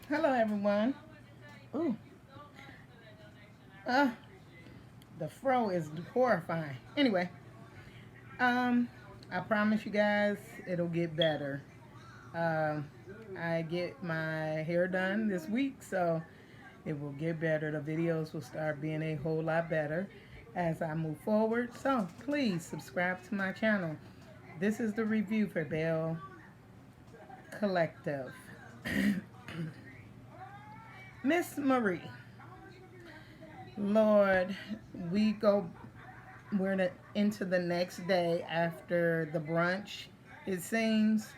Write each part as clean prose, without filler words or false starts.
Hello, everyone. Ooh, uh, the fro is horrifying. Anyway, um, I promise you guys it'll get better. Um, I get my hair done this week, so it will get better. The videos will start being a whole lot better as I move forward. So please subscribe to my channel. This is the review for Bell Collective. Miss Marie, Lord, we go into the next day after the brunch, it seems.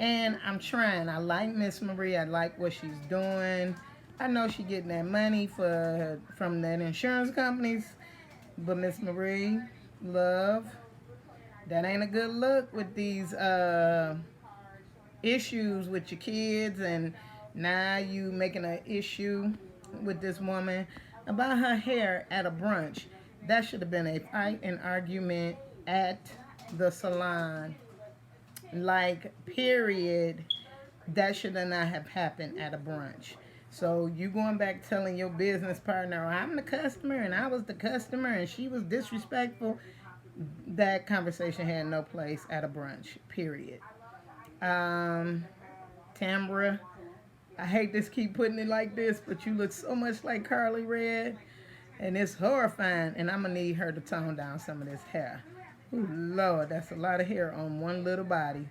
And I'm trying. I like Miss Marie. I like what she's doing. I know she's getting that money from that insurance companies. But Miss Marie, love, that ain't a good look with these issues with your kids, and now you making an issue with this woman about her hair at a brunch. That should have been a fight and argument at the salon. Like, period. That should not have happened at a brunch. So you going back telling your business partner, I'm the customer and I was the customer and she was disrespectful. That conversation had no place at a brunch, period. Um, Tambra, I hate to keep putting it like this, but you look so much like Carly Red, and it's horrifying. And I'm gonna need her to tone down some of this hair. Ooh, Lord, that's a lot of hair on one little body.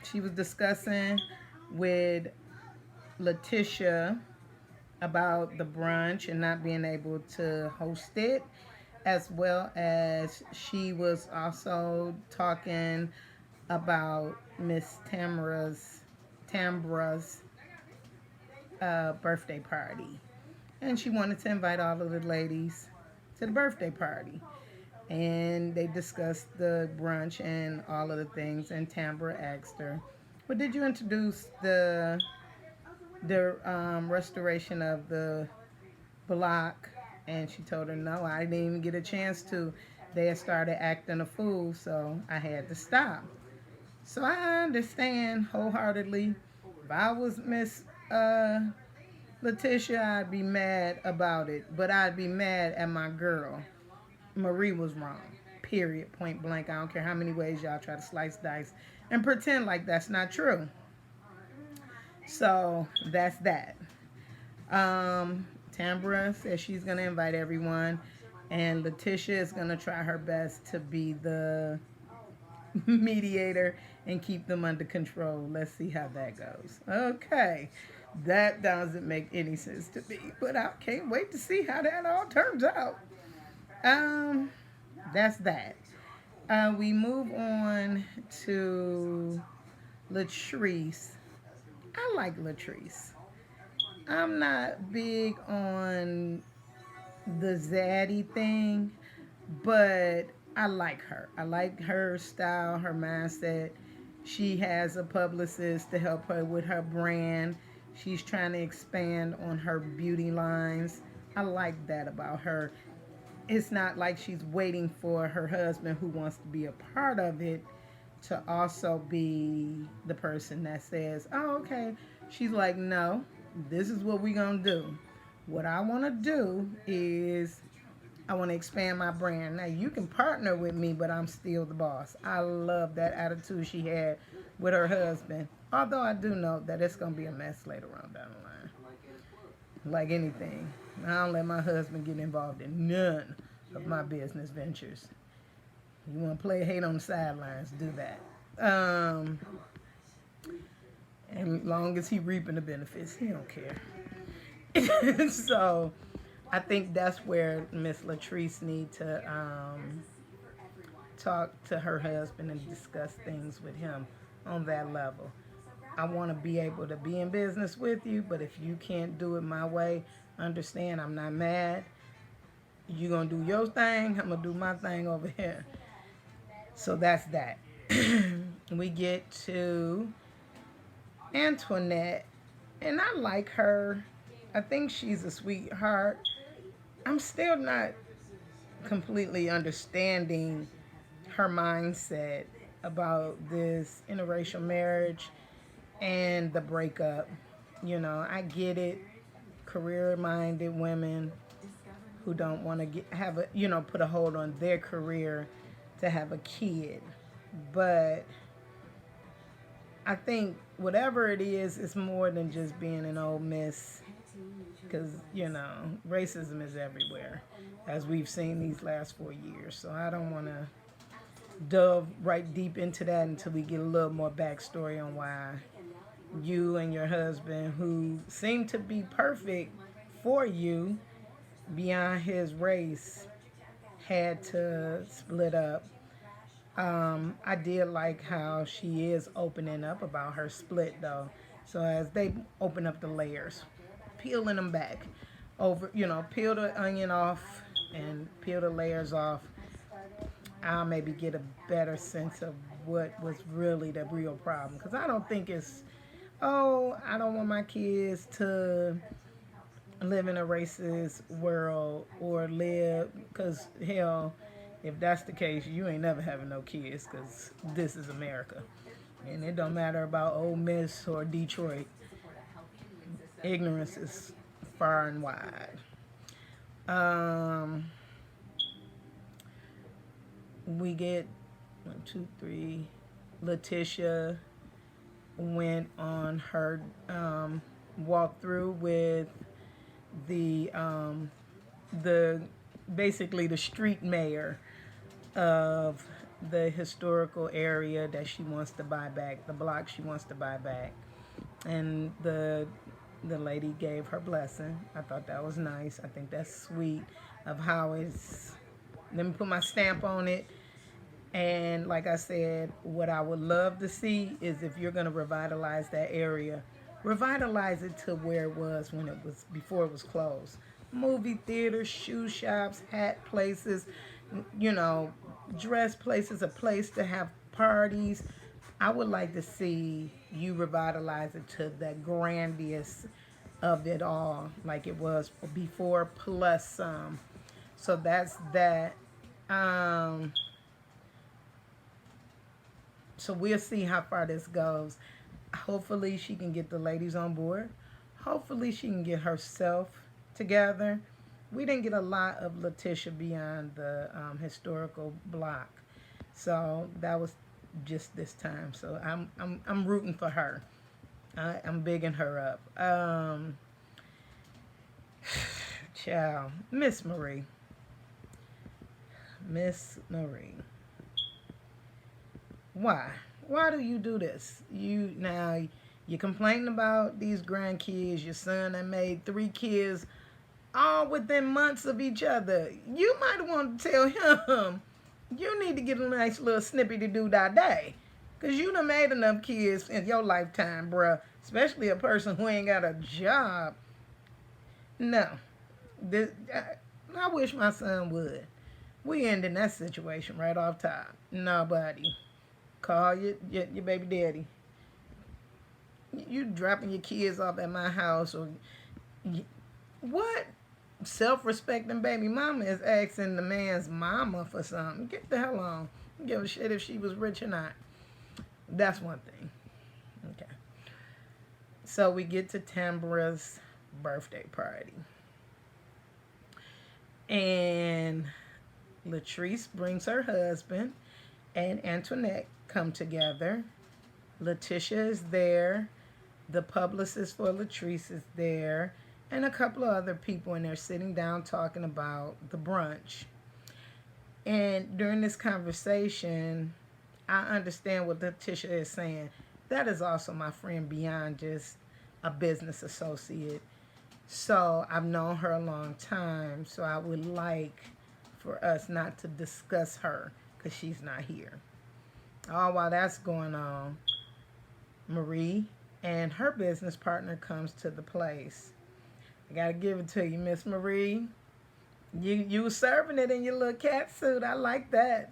She was discussing with Letitia about the brunch and not being able to host it, as well as she was also talking about Miss Tambra's birthday party, and she wanted to invite all of the ladies to the birthday party. And they discussed the brunch and all of the things. And Tambra asked her, "Well, did you introduce the restoration of the block?" And she told her, "No, I didn't even get a chance to. They had started acting a fool, so I had to stop." So I understand wholeheartedly. If I was Miss Letitia, I'd be mad about it, but I'd be mad at my girl. Marie was wrong. Period. Point blank. I don't care how many ways y'all try to slice dice and pretend like that's not true. So that's that. Tambra says she's gonna invite everyone, and Letitia is gonna try her best to be the mediator and keep them under control. Let's see how that goes. Okay. That doesn't make any sense to me, but I can't wait to see how that all turns out. Um, that's that. We move on to Latrice. I like Latrice. I'm not big on the zaddy thing, but I like her. I like her style, her mindset. She has a publicist to help her with her brand. She's trying to expand on her beauty lines. I like that about her. It's not like she's waiting for her husband, who wants to be a part of it, to also be the person that says, "Oh, okay." She's like, "No, this is what we're going to do. What I want to do is I want to expand my brand. Now, you can partner with me, but I'm still the boss." I love that attitude she had with her husband. Although I do know that it's going to be a mess later on down the line. Like anything, I don't let my husband get involved in none of my business ventures. You want to play hate on the sidelines, do that. And as long as he reaping the benefits, he don't care. So I think that's where Miss Latrice need to talk to her husband and discuss things with him on that level. I want to be able to be in business with you, but if you can't do it my way, understand I'm not mad. You gonna do your thing, I'm gonna do my thing over here. So that's that. We get to Antoinette, and I like her. I think she's a sweetheart. I'm still not completely understanding her mindset about this interracial marriage. and the breakup. You know, I get it. Career-minded women who don't want to have a, you know, put a hold on their career to have a kid. But I think whatever it is, it's more than just being an old miss. Because, you know, racism is everywhere, as we've seen these last 4 years. So I don't want to delve right deep into that until we get a little more backstory on why you and your husband, who seemed to be perfect for you beyond his race, had to split up. I did like how she is opening up about her split, though. So as they open up the layers, peeling them back over, you know, peel the onion off and peel the layers off, I'll maybe get a better sense of what was really the real problem. Because I don't think it's, oh, I don't want my kids to live in a racist world or live, because hell, if that's the case, you ain't never having no kids, because this is America. And it don't matter about Ole Miss or Detroit. Ignorance is far and wide. We get 1, 2, 3. Letitia went on her walkthrough with the basically the street mayor of the historical area that she wants to buy back, the block she wants to buy back, and the lady gave her blessing. I thought that was nice. I think that's sweet of how it's. Let me put my stamp on it. And like I said, what I would love to see is if you're going to revitalize that area, revitalize it to where it was when it was before it was closed. Movie theaters, shoe shops, hat places, you know, dress places, a place to have parties. I would like to see you revitalize it to the grandiose of it all, like it was before, plus some. So that's that. Um, so we'll see how far this goes. Hopefully she can get the ladies on board. Hopefully she can get herself together. We didn't get a lot of Letitia beyond the historical block, so that was just this time. So I'm rooting for her. I'm bigging her up. Ciao, Miss Marie. Miss Marie. Why? Why do you do this? You're complaining about these grandkids, your son that made 3 kids all within months of each other. You might want to tell him you need to get a nice little snippy to do that day. Because you done made enough kids in your lifetime, bruh. Especially a person who ain't got a job. No. I wish my son would. We ending that situation right off top. Nobody. Call your baby daddy. You dropping your kids off at my house or what? Self-respecting baby mama is asking the man's mama for something. Get the hell on. Give a shit if she was rich or not. That's one thing. Okay. So we get to Tambra's birthday party. And Latrice brings her husband and Antoinette come together. Letitia is there. The publicist for Latrice is there. And a couple of other people, and they're sitting down talking about the brunch. And during this conversation, I understand what Letitia is saying. That is also my friend beyond just a business associate. So I've known her a long time. So I would like for us not to discuss her because she's not here. All while that's going on, Marie and her business partner comes to the place. I gotta give it to you, Miss Marie. You were serving it in your little cat suit. I like that.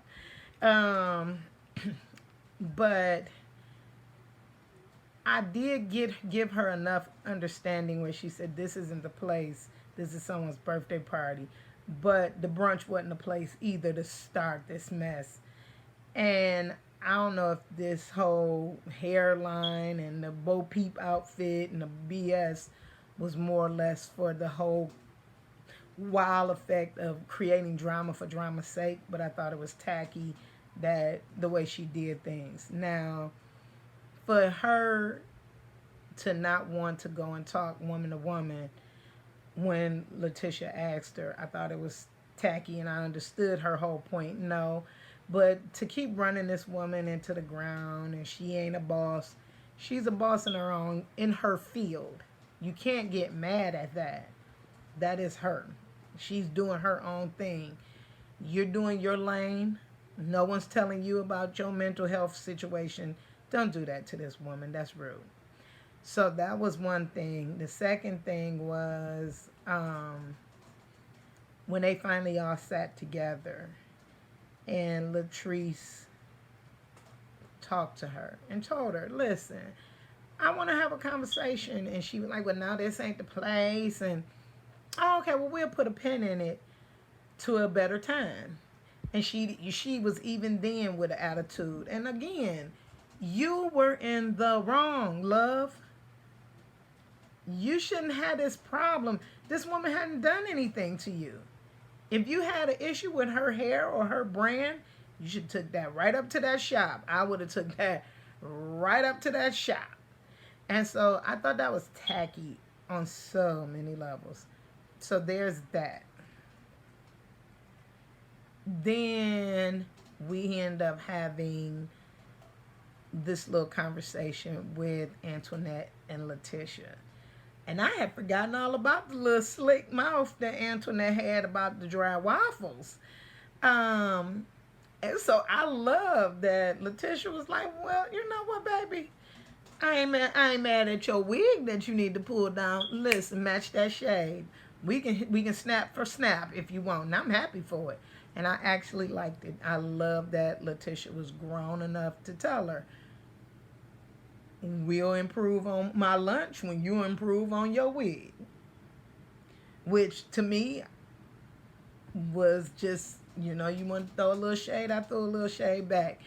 But I did give her enough understanding where she said this isn't the place. This is someone's birthday party. But the brunch wasn't the place either to start this mess. And I don't know if this whole hairline and the Bo Peep outfit and the BS was more or less for the whole wild effect of creating drama for drama's sake, but I thought it was tacky that the way she did things. Now, for her to not want to go and talk woman to woman when Letitia asked her, I thought it was tacky and I understood her whole point. No, but to keep running this woman into the ground and she ain't a boss, she's a boss in her field. You can't get mad at that. That is her. She's doing her own thing. You're doing your lane. No one's telling you about your mental health situation. Don't do that to this woman. That's rude. So that was one thing. The second thing was when they finally all sat together and Latrice talked to her and told her, listen, I want to have a conversation. And she was like, well, now this ain't the place. And, oh, okay, well, we'll put a pin in it to a better time. And she was even then with an attitude. And again, you were in the wrong, love. You shouldn't have this problem. This woman hadn't done anything to you. If you had an issue with her hair or her brand, you should have took that right up to that shop. I would have took that right up to that shop. And so I thought that was tacky on so many levels. So there's that. Then we end up having this little conversation with Antoinette and Letitia. And I had forgotten all about the little slick mouth that Antoinette had about the dry waffles. And so I love that Letitia was like, well, you know what, baby? I ain't mad at your wig that you need to pull down. Listen, match that shade. We can snap for snap if you want. And I'm happy for it. And I actually liked it. I love that Letitia was grown enough to tell her, we'll improve on my lunch when you improve on your wig. Which to me was just, you want to throw a little shade, I throw a little shade back.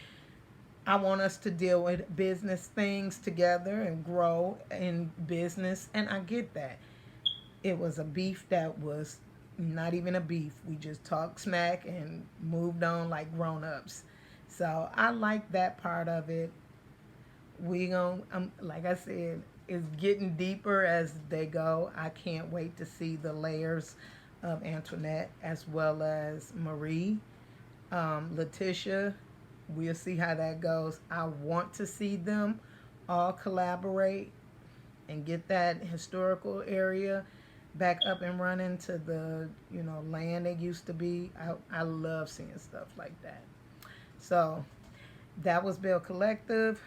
I want us to deal with business things together and grow in business, and I get that. It was a beef that was not even a beef. We just talked smack and moved on like grown-ups. So I like that part of it. Like I said, it's getting deeper as they go. I can't wait to see the layers of Antoinette as well as Marie. Letitia, we'll see how that goes. I want to see them all collaborate and get that historical area back up and running to the land it used to be. I love seeing stuff like that. So that was Bell Collective,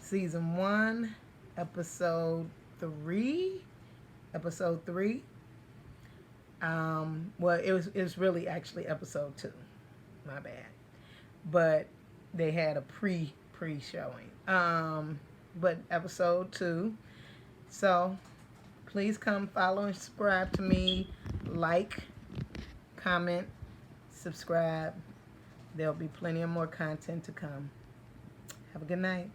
season 1, episode 3. Well, it was really actually episode 2. My bad. But they had a pre-showing. But episode 2. So please come follow and subscribe to me. Like, comment, subscribe. There'll be plenty of more content to come. Have a good night.